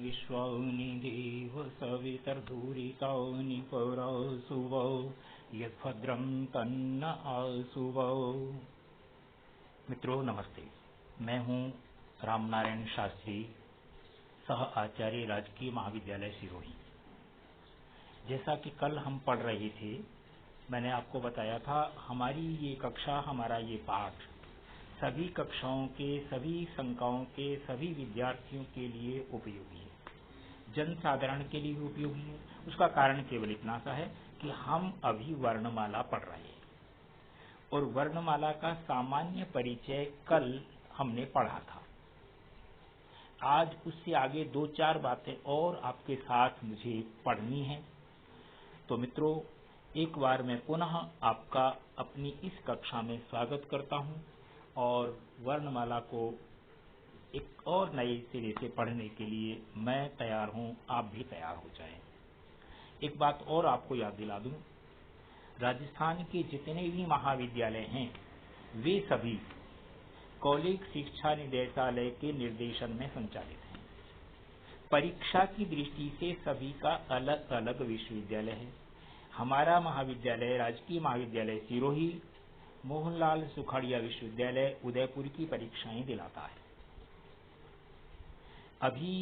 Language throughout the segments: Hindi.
विश्वानि देव सवितर्धूरितानि परासुवो यद्भद्रं तन्न आसुवो। मित्रों नमस्ते, मैं हूं रामनारायण शास्त्री, सह आचार्य राजकीय महाविद्यालय सिरोही। जैसा कि कल हम पढ़ रहे थे, मैंने आपको बताया था हमारी ये कक्षा, हमारा ये पाठ सभी कक्षाओं के, सभी संकायों के, सभी विद्यार्थियों के लिए उपयोगी है, जन साधारण के लिए उपयोगी है। उसका कारण केवल इतना सा है कि हम अभी वर्णमाला पढ़ रहे हैं और वर्णमाला का सामान्य परिचय कल हमने पढ़ा था। आज उससे आगे 2-4 बातें और आपके साथ मुझे पढ़नी है। तो मित्रों, एक बार मैं पुनः आपका अपनी इस कक्षा में स्वागत करता हूं और वर्णमाला को एक और नए सिरे से पढ़ने के लिए मैं तैयार हूं, आप भी तैयार हो जाएं। एक बात और आपको याद दिला दूं, राजस्थान के जितने भी महाविद्यालय हैं वे सभी कॉलेज शिक्षा निदेशालय के निर्देशन में संचालित हैं। परीक्षा की दृष्टि से सभी का अलग अलग विश्वविद्यालय है। हमारा महाविद्यालय राजकीय महाविद्यालय सिरोही मोहनलाल सुखाड़िया विश्वविद्यालय उदयपुर की परीक्षाएं दिलाता है। अभी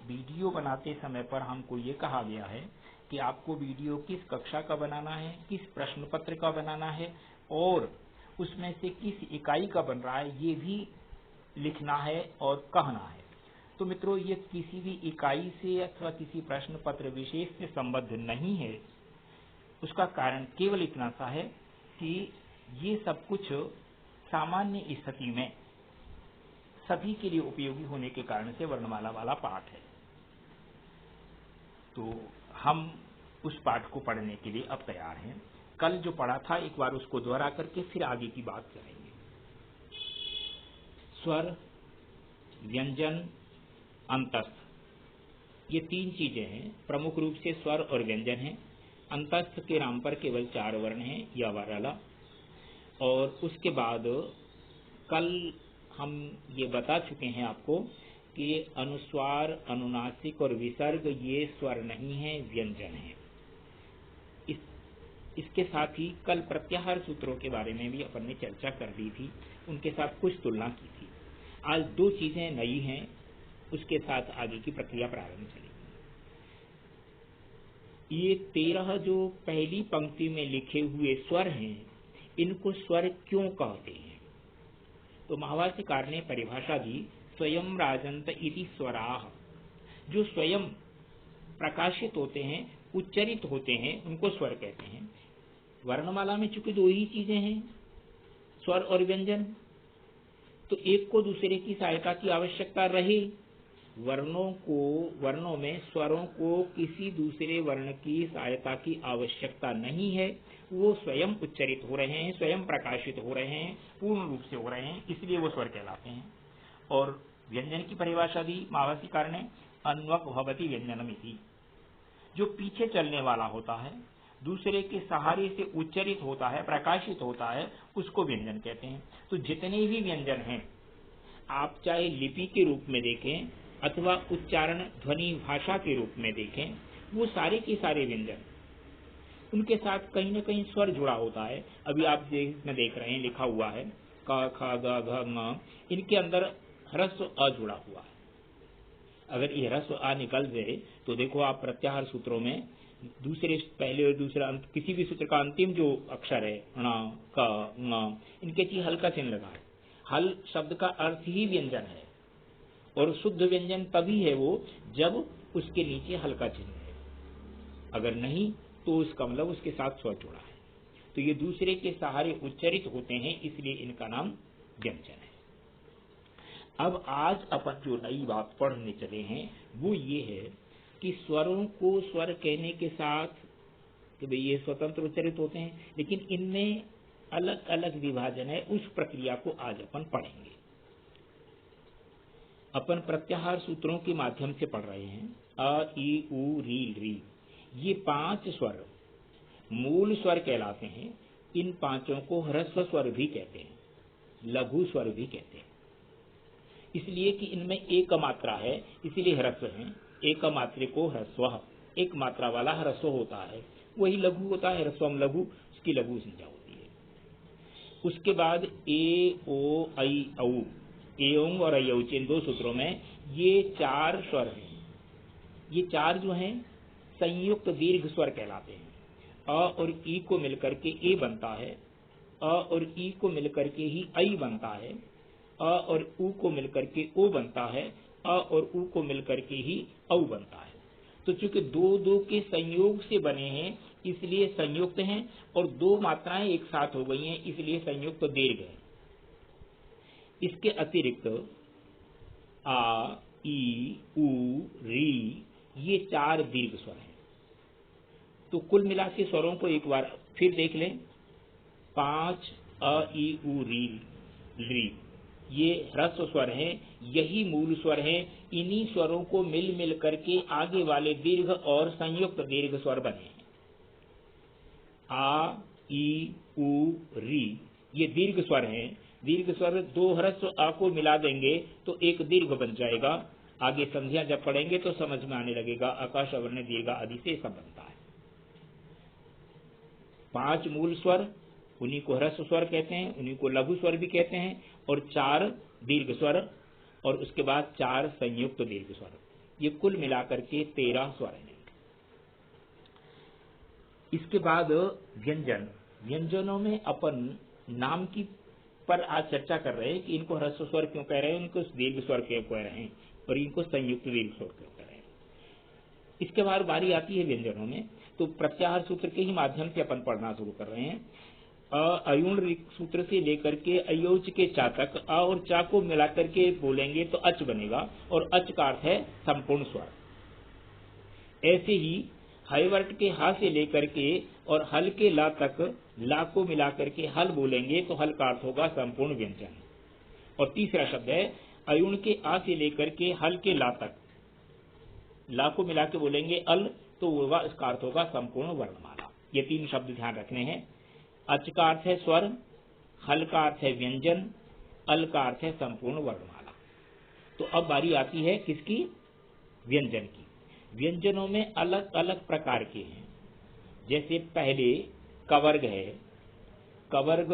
वीडियो बनाते समय पर हमको ये कहा गया है कि आपको वीडियो किस कक्षा का बनाना है, किस प्रश्न पत्र का बनाना है और उसमें से किस इकाई का बन रहा है ये भी लिखना है और कहना है। तो मित्रों, ये किसी भी इकाई से अथवा किसी प्रश्न पत्र विशेष से संबद्ध नहीं है। उसका कारण केवल इतना सा है कि ये सब कुछ सामान्य स्थिति में सभी के लिए उपयोगी होने के कारण से वर्णमाला वाला पाठ है। तो हम उस पाठ को पढ़ने के लिए अब तैयार हैं। कल जो पढ़ा था एक बार उसको दोहरा करके फिर आगे की बात करेंगे। स्वर, व्यंजन, अंतस्थ, ये 3 चीजें हैं। प्रमुख रूप से स्वर और व्यंजन हैं। अंतस्थ के नाम पर केवल 4 वर्ण हैं या वरला। और उसके बाद कल हम ये बता चुके हैं आपको कि अनुस्वार, अनुनासिक और विसर्ग ये स्वर नहीं है, व्यंजन है। इसके साथ ही कल प्रत्याहार सूत्रों के बारे में भी अपन ने चर्चा कर ली थी, उनके साथ कुछ तुलना की थी। आज 2 चीजें नई हैं, उसके साथ आगे की प्रक्रिया प्रारंभ चलेगी। ये 13 जो पहली पंक्ति में लिखे हुए स्वर हैं, इनको स्वर क्यों कहते हैं? तो महाभाष्यकार ने परिभाषा दी, स्वयं राजन्त इति स्वराः। जो स्वयं प्रकाशित होते हैं, उच्चरित होते हैं, उनको स्वर कहते हैं। वर्णमाला में चूंकि 2 ही चीजें हैं, स्वर और व्यंजन, तो एक को दूसरे की सहायता की आवश्यकता रहे। वर्णों में स्वरों को किसी दूसरे वर्ण की सहायता की आवश्यकता नहीं है। वो स्वयं उच्चरित हो रहे हैं, स्वयं प्रकाशित हो रहे हैं, पूर्ण रूप से हो रहे हैं, इसलिए वो स्वर कहलाते हैं। और व्यंजन की परिभाषा दी महाभाष्यकार ने, अन्वक भवति व्यंजनमिति। जो पीछे चलने वाला होता है, दूसरे के सहारे से उच्चरित होता है, प्रकाशित होता है, उसको व्यंजन कहते हैं। तो जितने भी व्यंजन हैं, आप चाहे लिपि के रूप में देखें अथवा उच्चारण ध्वनि भाषा के रूप में देखें, वो सारे के सारे व्यंजन, उनके साथ कहीं न कहीं स्वर जुड़ा होता है। अभी आप में देख रहे हैं लिखा हुआ है क, ख, ग, घ, ङ, इनके अंदर ह्रस्व अ जुड़ा हुआ है। अगर ये ह्रस्व आ निकल जाए तो देखो आप प्रत्याहार सूत्रों में दूसरे, पहले और दूसरा अंत, किसी भी सूत्र का अंतिम जो अक्षर है ण, क, ङ, इनके चीज हल्का चिन्ह लगा है। हल शब्द का अर्थ ही व्यंजन है और शुद्ध व्यंजन तभी है वो जब उसके नीचे हल्का चिन्ह है। अगर नहीं तो उसका मतलब उसके साथ स्वर जुड़ा है। तो ये दूसरे के सहारे उच्चरित होते हैं, इसलिए इनका नाम व्यंजन है। अब आज अपन जो नई बात पढ़ने चले हैं वो ये है कि स्वरों को स्वर कहने के साथ कि भाई ये स्वतंत्र उच्चरित होते हैं, लेकिन इनमें अलग अलग विभाजन है। उस प्रक्रिया को आज अपन पढ़ेंगे। अपन प्रत्याहार सूत्रों के माध्यम से पढ़ रहे हैं। अ, ई, उ, री, री, ये 5 स्वर मूल स्वर कहलाते हैं। इन 5 को ह्रस्व स्वर भी कहते हैं, लघु स्वर भी कहते हैं। इसलिए कि इनमें एक मात्रा है, इसलिए ह्रस्व है। एक मात्रिको ह्रस्व, एक मात्रा वाला ह्रस्व होता है, वही लघु होता है। ह्रस्वम लघु, उसकी लघु संज्ञा होती है। उसके बाद ए ओ ऐ औ, एओं और अयौच, इन दो सूत्रों में ये चार स्वर हैं। ये चार जो हैं संयुक्त दीर्घ स्वर कहलाते हैं। अ और ई को मिलकर के ए बनता है, अ और ई को मिलकर के ही ऐ बनता है, अ और उ को मिलकर के ओ बनता है, अ और उ को मिलकर के ही औ बनता है। तो चूंकि दो दो के संयोग से बने हैं इसलिए संयुक्त हैं, और दो मात्राएं एक साथ हो गई हैं इसलिए संयुक्त दीर्घ है। इसके अतिरिक्त आ, ई, उ, री, ये चार दीर्घ स्वर हैं। तो कुल मिला के स्वरों को एक बार फिर देख लें। 5 अ, ई, उ, री, ये ह्रस्व स्वर हैं, यही मूल स्वर हैं। इन्हीं स्वरों को मिल मिल करके आगे वाले दीर्घ और संयुक्त दीर्घ स्वर बने हैं। आ, ई, उ, री, ये दीर्घ स्वर हैं। दीर्घ स्वर दो ह्रस्व आ को मिला देंगे तो एक दीर्घ बन जाएगा। आगे संध्या जब पढ़ेंगे तो समझ में आने लगेगा। आकाश अवर्ण दीर्घ आदि से सब बनता है। 5 मूल स्वर, उन्हीं को ह्रस्व स्वर कहते हैं, उन्हीं को लघु स्वर भी कहते हैं, और 4 दीर्घ स्वर, और उसके बाद 4 संयुक्त दीर्घ स्वर। ये कुल मिलाकर के 13 स्वर हैं। इसके बाद व्यंजन। व्यंजनों में अपन नाम की पर आज चर्चा कर रहे हैं कि इनको ह्रस्व स्वर क्यों कह रहे हैं, इनको दीर्घ स्वर क्यों कह रहे हैं, और इनको संयुक्त दीर्घ स्वर क्यों कह रहे हैं। इसके बाद बारी आती है व्यंजनों में। तो प्रत्याहार सूत्र के ही माध्यम से अपन पढ़ना शुरू कर रहे हैं। अयुण सूत्र से लेकर के अयोच के चा तक अ और चा को मिलाकर के बोलेंगे तो अच बनेगा, और अच का अर्थ है संपूर्ण स्वर। ऐसे ही हाइवर्ट के हा से लेकर के और हल के ला तक ला को मिलाकर के हल बोलेंगे तो हल का अर्थ होगा संपूर्ण व्यंजन। और तीसरा शब्द है अयुण के आ से लेकर के हल के ला तक, ला को मिला के बोलेंगे अल तो इसका अर्थ होगा संपूर्ण वर्णमाला। ये 3 शब्द ध्यान रखने हैं। अच का अर्थ है स्वर, हल का अर्थ है व्यंजन, अल का अर्थ है संपूर्ण वर्णमाला। तो अब बारी आती है किसकी? व्यंजन की। व्यंजनों में अलग अलग प्रकार के हैं। जैसे पहले कवर्ग है, कवर्ग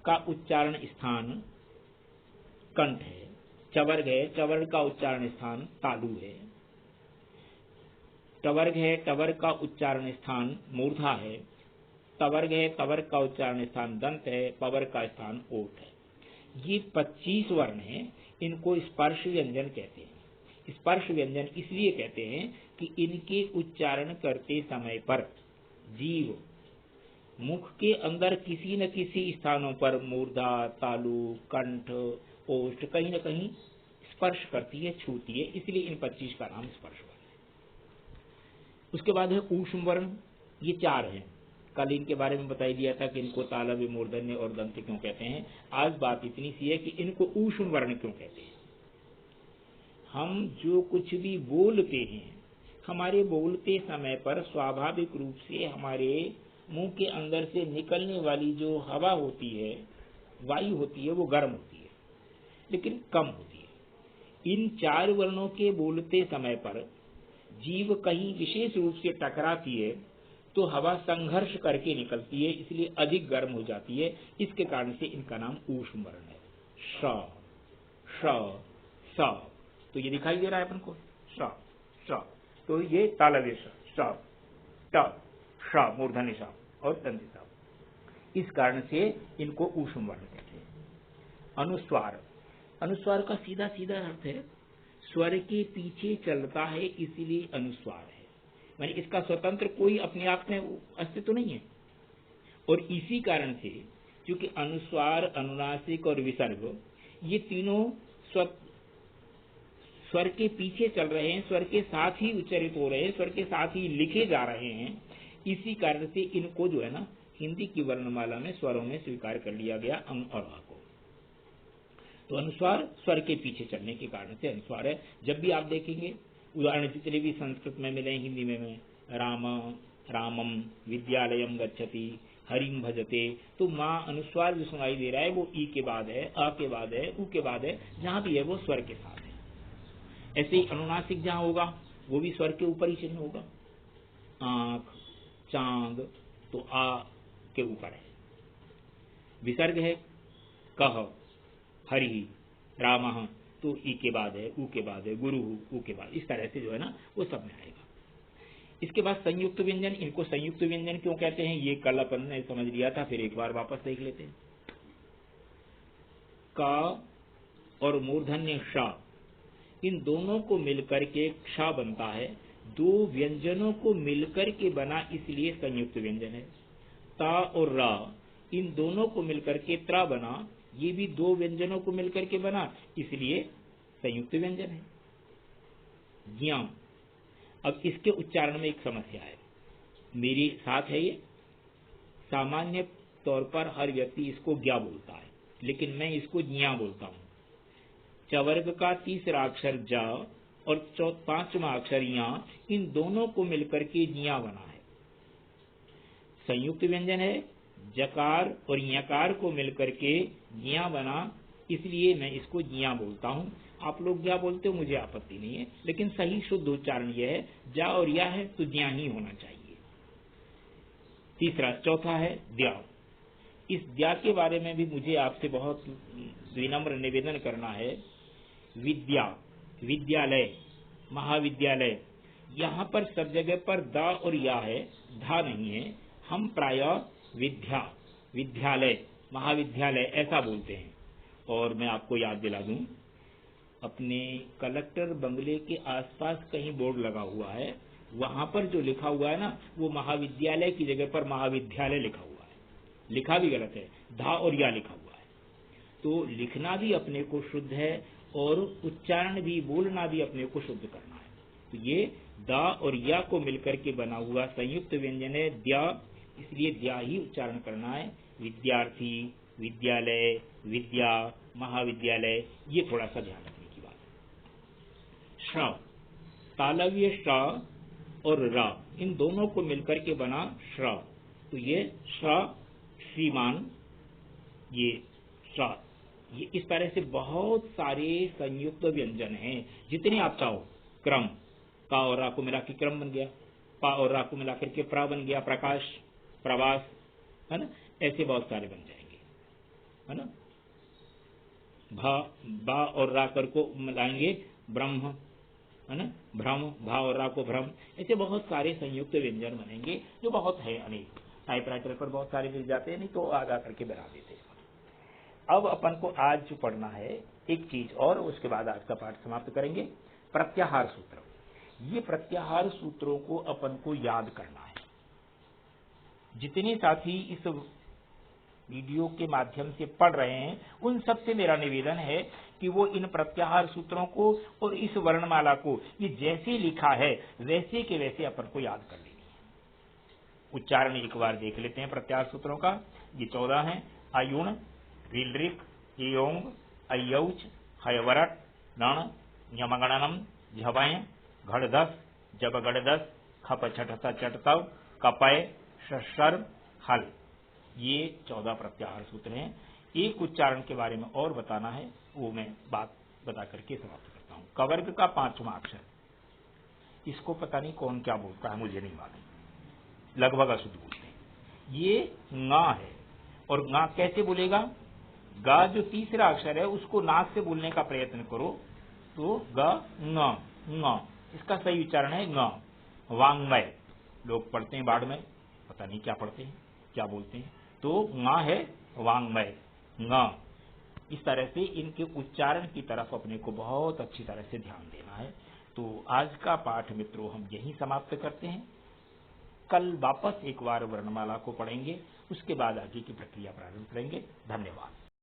का उच्चारण स्थान कंठ है। चवर्ग है, चवर्ग का उच्चारण स्थान तालु है। टवर्ग है, टवर्ग का उच्चारण स्थान मूर्धा है। तवर्ग है, तवर्ग का उच्चारण स्थान दंत है। पवर्ग का स्थान ओठ है। ये 25 वर्ण हैं, इनको स्पर्श व्यंजन कहते हैं। स्पर्श व्यंजन इसलिए कहते हैं कि इनके उच्चारण करते समय पर जीव मुख के अंदर किसी न किसी स्थानों पर मूर्धा, तालु, कंठ, ओष्ठ कहीं न कहीं स्पर्श करती है, छूती है, इसलिए इन 25 का नाम स्पर्श वर्ण है। उसके बाद है ऊष्म वर्ण। ये 4 हैं। कल इनके बारे में बताई दिया था कि इनको तालव्य, मूर्धन्य और दंत क्यों कहते हैं। आज बात इतनी सी है कि इनको ऊष्म वर्ण क्यों कहते हैं। हम जो कुछ भी बोलते हैं, हमारे बोलते समय पर स्वाभाविक रूप से हमारे मुंह के अंदर से निकलने वाली जो हवा होती है, वायु होती है, वो गर्म होती है, लेकिन कम होती है। इन 4 वर्णों के बोलते समय पर जीव कहीं विशेष रूप से टकराती है तो हवा संघर्ष करके निकलती है, इसलिए अधिक गर्म हो जाती है। इसके कारण से इनका नाम ऊष्म वर्ण है। श, श, स। तो ये दिखाई दे रहा है अपन को, श, श। तो ये तालव्य श, ट, श मूर्धन्य श और दंत स। इस कारण से इनको ऊष्म वर्ण कहते हैं। अनुस्वार। अनुस्वार का सीधा सीधा अर्थ है स्वर के पीछे चलता है, इसीलिए अनुस्वार है। माने इसका स्वतंत्र कोई अपने आप में अस्तित्व नहीं है। और इसी कारण से क्योंकि अनुस्वार, अनुनासिक और विसर्ग ये तीनों स्वर के पीछे चल रहे हैं, स्वर के साथ ही उच्चारित हो रहे हैं, स्वर के साथ ही लिखे जा रहे हैं। इसी कारण से इनको जो है ना हिंदी की वर्णमाला में स्वरों में स्वीकार कर लिया गया अंग और आ को। तो अनुस्वार स्वर के पीछे चलने के कारण से अनुस्वार है। जब भी आप देखेंगे उदाहरण जितने भी संस्कृत में मिले, हिंदी में राम, रामम, विद्यालयम गच्छति, हरिम भजते, तो माँ अनुस्वार जो सुनाई दे रहा है वो ई के बाद है, अ के बाद है, उ के बाद है, जहां भी है वो स्वर के साथ है। ऐसे ही अनुनासिक जहां होगा वो भी स्वर के ऊपर ही चिन्ह होगा। आंख, चांद, तो आ के ऊपर है। विसर्ग है कह, हरि, रामः, तो ई के बाद है, उ के बाद है, गुरु, उ के बाद, इस तरह से जो है ना वो सब में आएगा। इसके बाद संयुक्त व्यंजन, इनको संयुक्त व्यंजन क्यों कहते हैं ये कल अपन ने समझ लिया था, फिर एक बार वापस देख लेते हैं। का और मूर्धन्य श, इन दोनों को मिलकर के क्ष बनता है। दो व्यंजनों को मिलकर के बना इसलिए संयुक्त व्यंजन है। ता और रा, इन दोनों को मिलकर के त्र बना, ये भी दो व्यंजनों को मिलकर के बना इसलिए संयुक्त व्यंजन है। ज्ञा, अब इसके उच्चारण में एक समस्या है, मेरे साथ है ये। सामान्य तौर पर हर व्यक्ति इसको ज्ञा बोलता है, लेकिन मैं इसको ज्ञा बोलता हूं। चवर्ग का तीसरा अक्षर ज और पांचवा अक्षर या, इन दोनों को मिलकर के ज्ञा बना है। संयुक्त व्यंजन है, जकार और यकार को मिलकर के ज्ञा बना, इसलिए मैं इसको ज्ञा बोलता हूं। आप लोग ज्ञा बोलते हो, मुझे आपत्ति नहीं है, लेकिन सही शुद्ध उच्चारण यह है, जा और या है तो ज्ञा ही होना चाहिए। तीसरा, चौथा है द्या। इस द्या के बारे में भी मुझे आपसे बहुत विनम्र निवेदन करना है। विद्या, विद्यालय, महाविद्यालय, यहाँ पर सब जगह पर दा और या है, धा नहीं है। हम प्रायः विद्या, विद्यालय, महाविद्यालय ऐसा बोलते हैं। और मैं आपको याद दिला दूं, अपने कलेक्टर बंगले के आसपास कहीं बोर्ड लगा हुआ है, वहां पर जो लिखा हुआ है ना, वो महाविद्यालय की जगह पर महाविद्यालय लिखा हुआ है। लिखा भी गलत है, धा और या लिखा हुआ है। तो लिखना भी अपने को शुद्ध है और उच्चारण भी, बोलना भी अपने को शुद्ध करना है। तो ये दा और या को मिलकर के बना हुआ संयुक्त व्यंजन है द्या, इसलिए द्या ही उच्चारण करना है। विद्यार्थी, विद्यालय, विद्या, महाविद्यालय, ये थोड़ा सा ध्यान रखने की बात है। श्र, तालव्य श्र और रा, इन दोनों को मिलकर के बना श्र, तो ये श्र, श्रीमान, ये श्र, ये इस तरह से बहुत सारे संयुक्त व्यंजन हैं, जितने आप चाहो। क्रम, का और रा को मिला के क्रम बन गया, पा और रा को मिलाकर के प्रा बन गया, प्रकाश, प्रवास, है ना, ऐसे बहुत सारे बन जाएंगे, है ना। भा, बा और रा कर को मिलाएंगे ब्रह्म, है ना, भ्रम, भा और रा को भ्रम, ऐसे बहुत सारे संयुक्त व्यंजन बनेंगे, जो बहुत है अनेक। टाइपराइटर पर बहुत सारे मिल जाते हैं, नहीं तो आगा करके बना देते हैं। अब अपन को आज जो पढ़ना है एक चीज और, उसके बाद आज का पाठ समाप्त करेंगे। प्रत्याहार सूत्र। ये प्रत्याहार सूत्रों को अपन को याद करना है। जितने साथी इस वीडियो के माध्यम से पढ़ रहे हैं, उन सबसे मेरा निवेदन है कि वो इन प्रत्याहार सूत्रों को और इस वर्णमाला को ये जैसे लिखा है वैसे के वैसे अपन को याद कर लेनी है। उच्चारण एक बार देख लेते हैं प्रत्याहार सूत्रों का। ये 14 हैं। अयुण, रीलृक, योंग, अयौच, हयवरट, नण, यमगणनम, झवय, घड़दस, जब गड़दस, खप छठसा चटतव, कपय, शर्म, हल। ये 14 प्रत्याहार सूत्र हैं। एक उच्चारण के बारे में और बताना है, वो मैं बात बता करके समाप्त करता हूं। कवर्ग का 5वां अक्षर, इसको पता नहीं कौन क्या बोलता है, मुझे नहीं मालूम, लगभग अशुद्ध बोलते हैं। ये गा है, और गा कैसे बोलेगा? गा जो तीसरा अक्षर है उसको नाक से बोलने का प्रयत्न करो तो ग न, इसका सही उच्चारण है ग। वांग्मय लोग पढ़ते हैं बाढ़ में, पता नहीं क्या पढ़ते हैं, क्या बोलते हैं, तो गा है वांग्मय, ग। इस तरह से इनके उच्चारण की तरफ अपने को बहुत अच्छी तरह से ध्यान देना है। तो आज का पाठ मित्रों हम यहीं समाप्त करते हैं। कल वापस एक बार वर्णमाला को पढ़ेंगे, उसके बाद आगे की प्रक्रिया प्रारंभ करेंगे। धन्यवाद।